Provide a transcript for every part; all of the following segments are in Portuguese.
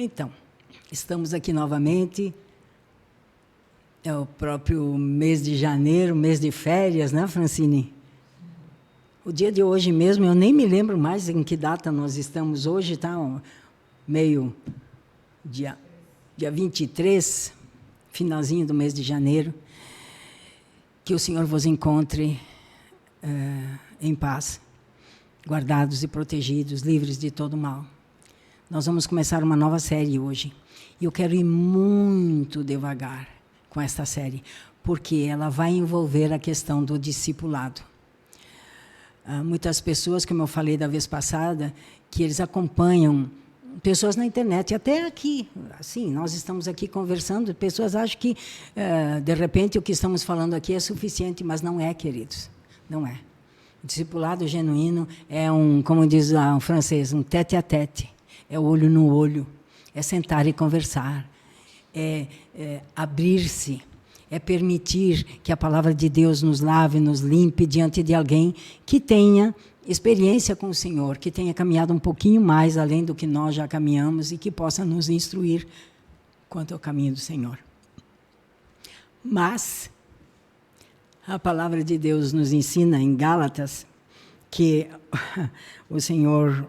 Então, estamos aqui novamente. É o próprio mês de janeiro, mês de férias, né, Francine? O dia de hoje mesmo, eu nem me lembro mais em que data nós estamos hoje, tá? Meio dia 23, finalzinho do mês de janeiro. Que o Senhor vos encontre em paz, guardados e protegidos, livres de todo mal. Nós vamos começar uma nova série hoje. E eu quero ir muito devagar com esta série, porque ela vai envolver a questão do discipulado. Muitas pessoas, como eu falei da vez passada, que eles acompanham pessoas na internet, até aqui, assim, nós estamos aqui conversando, pessoas acham que, de repente, o que estamos falando aqui é suficiente, mas não é, queridos, não é. O discipulado genuíno é como diz o francês, um tete-a-tete, é olho no olho, é sentar e conversar, é abrir-se, é permitir que a palavra de Deus nos lave, nos limpe diante de alguém que tenha experiência com o Senhor, que tenha caminhado um pouquinho mais além do que nós já caminhamos e que possa nos instruir quanto ao caminho do Senhor. Mas a palavra de Deus nos ensina em Gálatas que o Senhor,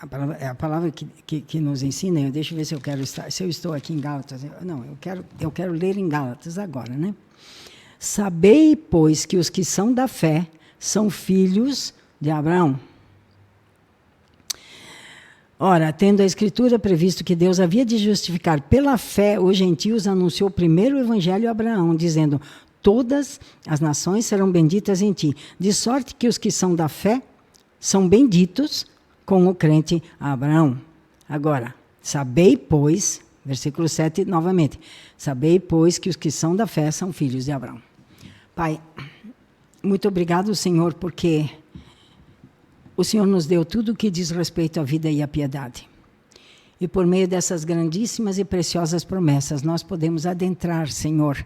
a palavra que nos ensina, deixa eu ver se eu quero estar, se eu estou aqui em Gálatas, não, eu quero ler em Gálatas agora, né? Sabei, pois, que os que são da fé são filhos de Abraão. Ora, tendo a Escritura previsto que Deus havia de justificar pela fé os gentios, anunciou primeiro o evangelho a Abraão, dizendo: todas as nações serão benditas em ti, de sorte que os que são da fé são benditos com o crente Abraão. Agora, sabei, pois, versículo 7 novamente, sabei, pois, que os que são da fé são filhos de Abraão. Pai, muito obrigado, Senhor, porque o Senhor nos deu tudo o que diz respeito à vida e à piedade. E por meio dessas grandíssimas e preciosas promessas, nós podemos adentrar, Senhor,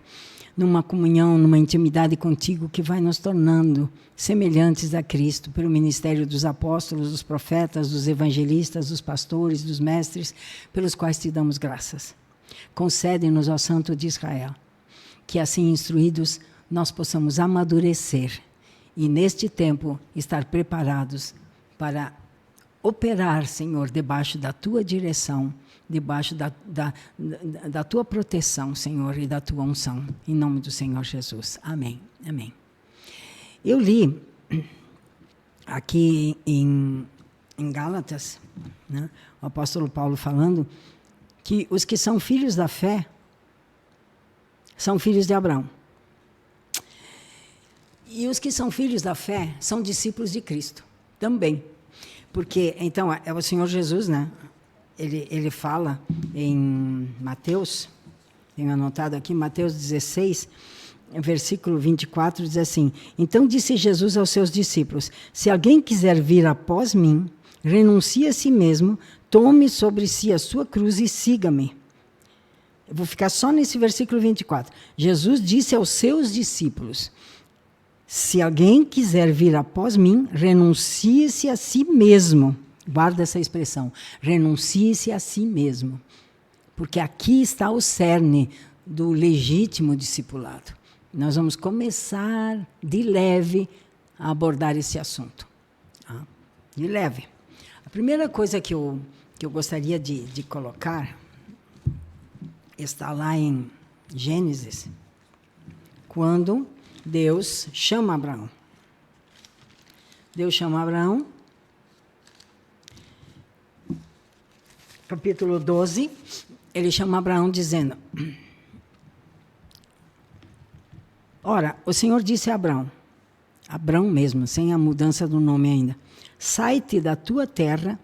numa comunhão, numa intimidade contigo que vai nos tornando semelhantes a Cristo, pelo ministério dos apóstolos, dos profetas, dos evangelistas, dos pastores, dos mestres, pelos quais te damos graças. Concede-nos, ó Santo de Israel, que assim instruídos nós possamos amadurecer e neste tempo estar preparados para operar, Senhor, debaixo da tua direção, debaixo da tua proteção, Senhor, e da tua unção. Em nome do Senhor Jesus. Amém. Amém. Eu li aqui em Gálatas, né, o apóstolo Paulo falando que os que são filhos da fé são filhos de Abraão. E os que são filhos da fé são discípulos de Cristo também. Porque, então, é o Senhor Jesus, né? Ele fala em Mateus, tenho anotado aqui, Mateus 16, versículo 24, diz assim: então disse Jesus aos seus discípulos: se alguém quiser vir após mim, renuncie a si mesmo, tome sobre si a sua cruz e siga-me. Eu vou ficar só nesse versículo 24. Jesus disse aos seus discípulos: se alguém quiser vir após mim, renuncie-se a si mesmo. Guarda essa expressão, renuncie-se a si mesmo. Porque aqui está o cerne do legítimo discipulado. Nós vamos começar de leve a abordar esse assunto. De leve. A primeira coisa que eu gostaria de colocar está lá em Gênesis, quando Deus chama Abraão. Deus chama Abraão, capítulo 12, ele chama Abraão dizendo: ora, o Senhor disse a Abraão mesmo, sem a mudança do nome ainda: sai-te da tua terra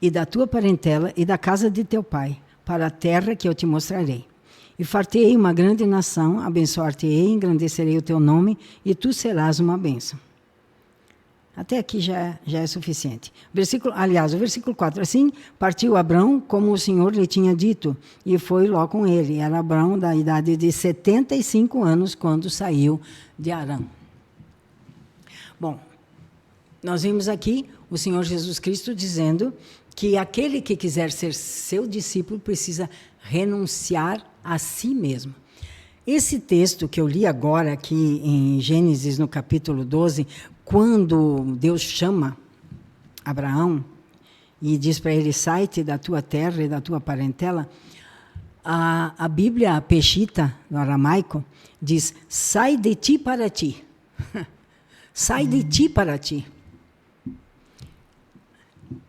e da tua parentela e da casa de teu pai, para a terra que eu te mostrarei. E far-te-ei uma grande nação, abençoar-te-ei, engrandecerei o teu nome, e tu serás uma bênção. Até aqui já é suficiente. O versículo 4. Assim partiu Abrão, como o Senhor lhe tinha dito, e foi Ló com ele. Era Abrão da idade de 75 anos, quando saiu de Harã. Bom, nós vimos aqui o Senhor Jesus Cristo dizendo que aquele que quiser ser seu discípulo precisa renunciar a si mesmo. Esse texto que eu li agora aqui em Gênesis, no capítulo 12, quando Deus chama Abraão e diz para ele, sai-te da tua terra e da tua parentela, a Bíblia, a Peshita, no aramaico, diz, sai de ti para ti. Sai de ti para ti.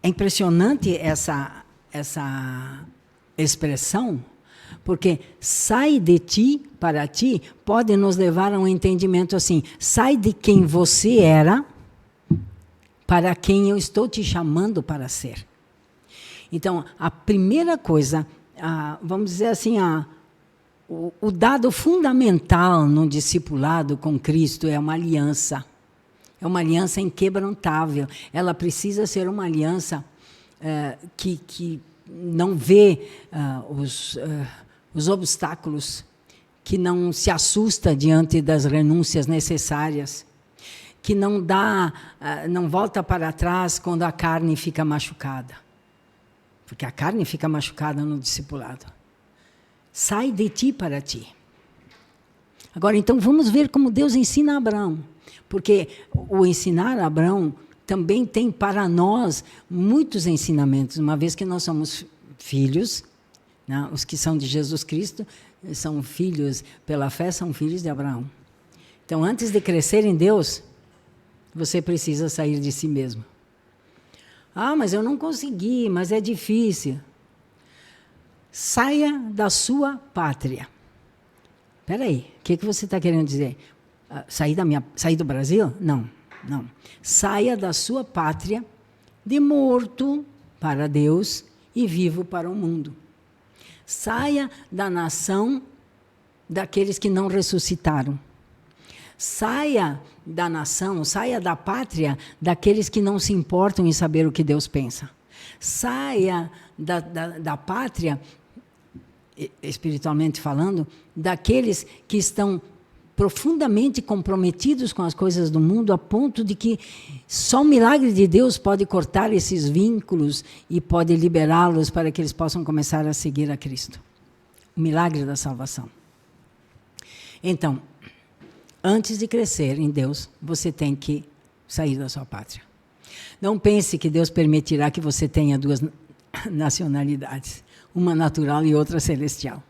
É impressionante essa expressão, porque sai de ti para ti pode nos levar a um entendimento assim, sai de quem você era para quem eu estou te chamando para ser. Então, a primeira coisa, vamos dizer assim, o dado fundamental no discipulado com Cristo é uma aliança. É uma aliança inquebrantável. Ela precisa ser uma aliança que não vê os obstáculos, que não se assusta diante das renúncias necessárias, que não volta para trás quando a carne fica machucada. Porque a carne fica machucada no discipulado. Sai de ti para ti. Agora, então, vamos ver como Deus ensina a Abraão. Porque o ensinar a Abraão também tem para nós muitos ensinamentos, uma vez que nós somos filhos, né? Os que são de Jesus Cristo são filhos, pela fé, são filhos de Abraão. Então, antes de crescer em Deus, você precisa sair de si mesmo. Mas eu não consegui, mas é difícil. Saia da sua pátria. Espera aí, o que você está querendo dizer? Sair do Brasil? Não. Saia da sua pátria, de morto para Deus e vivo para o mundo. Saia da nação daqueles que não ressuscitaram. Saia da nação, saia da pátria daqueles que não se importam em saber o que Deus pensa. Saia da pátria, espiritualmente falando, daqueles que estão profundamente comprometidos com as coisas do mundo, a ponto de que só o milagre de Deus pode cortar esses vínculos e pode liberá-los para que eles possam começar a seguir a Cristo. O milagre da salvação. Então, antes de crescer em Deus, você tem que sair da sua pátria. Não pense que Deus permitirá que você tenha duas nacionalidades, uma natural e outra celestial.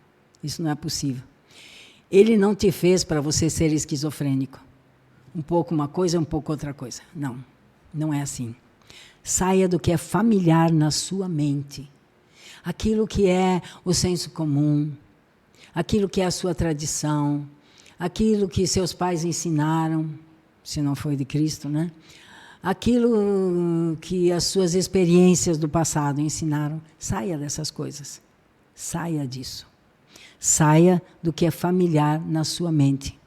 Isso não é possível. Ele não te fez para você ser esquizofrênico. Um pouco uma coisa, um pouco outra coisa. Não, não é assim. Saia do que é familiar na sua mente. Aquilo que é o senso comum, aquilo que é a sua tradição, aquilo que seus pais ensinaram, se não foi de Cristo, né? Aquilo que as suas experiências do passado ensinaram. Saia dessas coisas. Saia disso. Saia do que é familiar na sua mente.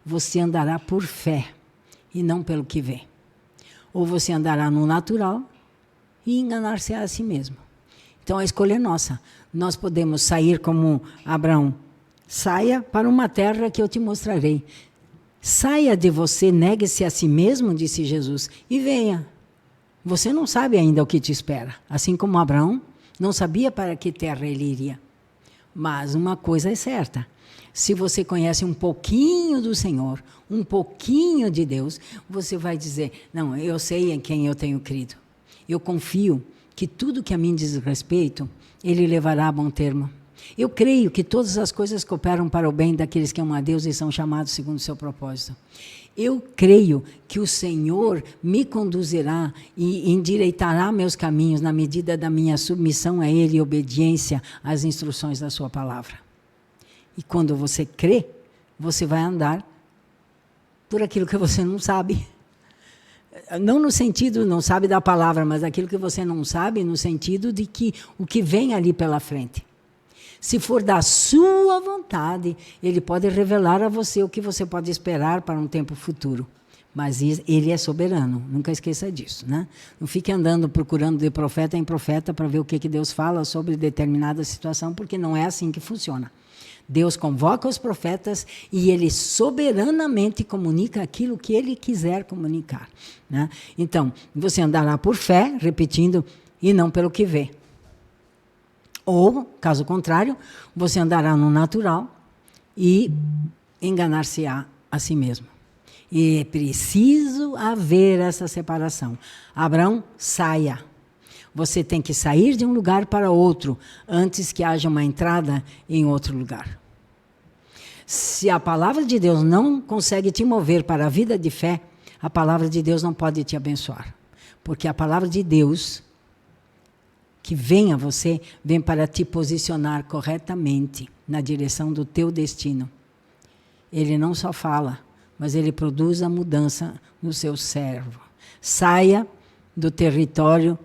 Você andará por fé e não pelo que vê. Ou você andará no natural e enganar-se a si mesmo. Então a escolha é nossa. Nós podemos sair como Abraão. Saia para uma terra que eu te mostrarei. Saia de você, negue-se a si mesmo, disse Jesus, e venha. Você não sabe ainda o que te espera. Assim como Abraão não sabia para que terra ele iria. Mas uma coisa é certa, se você conhece um pouquinho do Senhor, um pouquinho de Deus, você vai dizer, não, eu sei em quem eu tenho crido. Eu confio que tudo que a mim diz respeito, Ele levará a bom termo. Eu creio que todas as coisas cooperam para o bem daqueles que amam a Deus e são chamados segundo o seu propósito. Eu creio que o Senhor me conduzirá e endireitará meus caminhos na medida da minha submissão a Ele e obediência às instruções da sua palavra. E quando você crê, você vai andar por aquilo que você não sabe. Não no sentido, não sabe da palavra, mas aquilo que você não sabe no sentido de que o que vem ali pela frente. Se for da sua vontade, Ele pode revelar a você o que você pode esperar para um tempo futuro. Mas Ele é soberano, nunca esqueça disso, né? Não fique andando procurando de profeta em profeta para ver o que Deus fala sobre determinada situação, porque não é assim que funciona. Deus convoca os profetas e Ele soberanamente comunica aquilo que Ele quiser comunicar, né? Então, você andará por fé, repetindo, e não pelo que vê. Ou, caso contrário, você andará no natural e enganar-se-á a si mesmo. E é preciso haver essa separação. Abraão, saia. Você tem que sair de um lugar para outro antes que haja uma entrada em outro lugar. Se a palavra de Deus não consegue te mover para a vida de fé, a palavra de Deus não pode te abençoar. Porque a palavra de Deus que vem a você, vem para te posicionar corretamente na direção do teu destino. Ele não só fala, mas ele produz a mudança no seu cérebro. Saia do território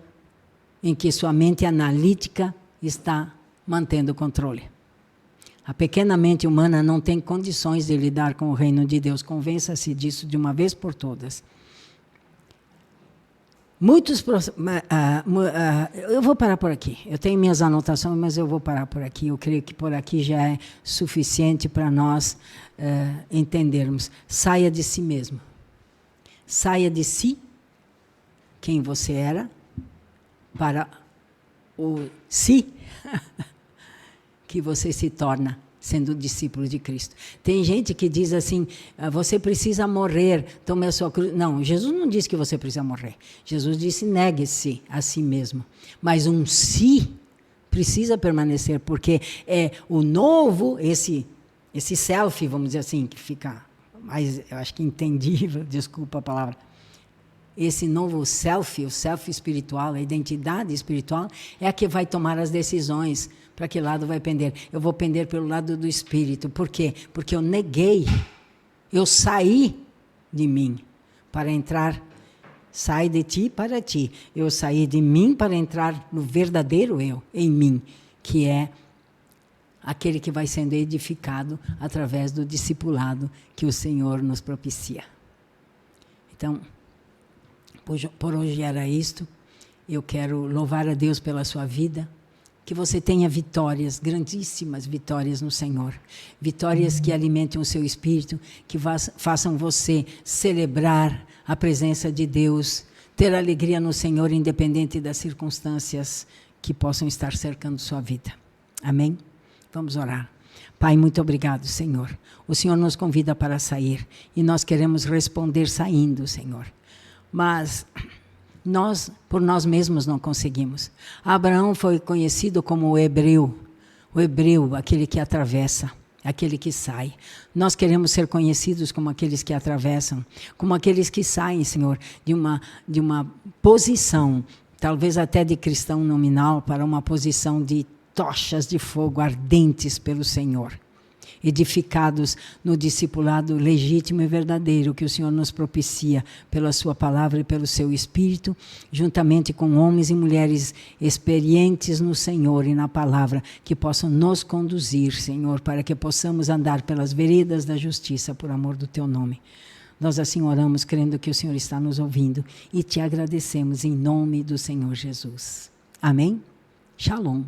em que sua mente analítica está mantendo o controle. A pequena mente humana não tem condições de lidar com o reino de Deus. Convença-se disso de uma vez por todas. Eu vou parar por aqui. Eu tenho minhas anotações, mas eu vou parar por aqui. Eu creio que por aqui já é suficiente para nós entendermos. Saia de si mesmo. Saia de si, quem você era, para o si que você se torna sendo discípulo de Cristo. Tem gente que diz assim, você precisa morrer, tome a sua cruz. Não, Jesus não disse que você precisa morrer. Jesus disse, negue-se a si mesmo. Mas um si precisa permanecer, porque é o novo, esse self, vamos dizer assim, que fica mais, eu acho que entendível, desculpa a palavra. Esse novo self, o self espiritual, a identidade espiritual, é a que vai tomar as decisões. Para que lado vai pender? Eu vou pender pelo lado do espírito. Por quê? Porque eu neguei, eu saí de mim para entrar, sai de ti para ti. Eu saí de mim para entrar no verdadeiro eu, em mim, que é aquele que vai sendo edificado através do discipulado que o Senhor nos propicia. Então, por hoje era isto. Eu quero louvar a Deus pela sua vida. Que você tenha vitórias, grandíssimas vitórias no Senhor. Vitórias que alimentem o seu espírito, que façam você celebrar a presença de Deus, ter alegria no Senhor, independente das circunstâncias que possam estar cercando sua vida. Amém? Vamos orar. Pai, muito obrigado, Senhor. O Senhor nos convida para sair e nós queremos responder saindo, Senhor. Mas nós, por nós mesmos, não conseguimos. Abraão foi conhecido como o hebreu, aquele que atravessa, aquele que sai. Nós queremos ser conhecidos como aqueles que atravessam, como aqueles que saem, Senhor, de uma posição, talvez até de cristão nominal, para uma posição de tochas de fogo ardentes pelo Senhor. Edificados no discipulado legítimo e verdadeiro que o Senhor nos propicia pela sua palavra e pelo seu Espírito, juntamente com homens e mulheres experientes no Senhor e na palavra, que possam nos conduzir, Senhor, para que possamos andar pelas veredas da justiça por amor do teu nome. Nós assim oramos, crendo que o Senhor está nos ouvindo e te agradecemos em nome do Senhor Jesus. Amém? Shalom.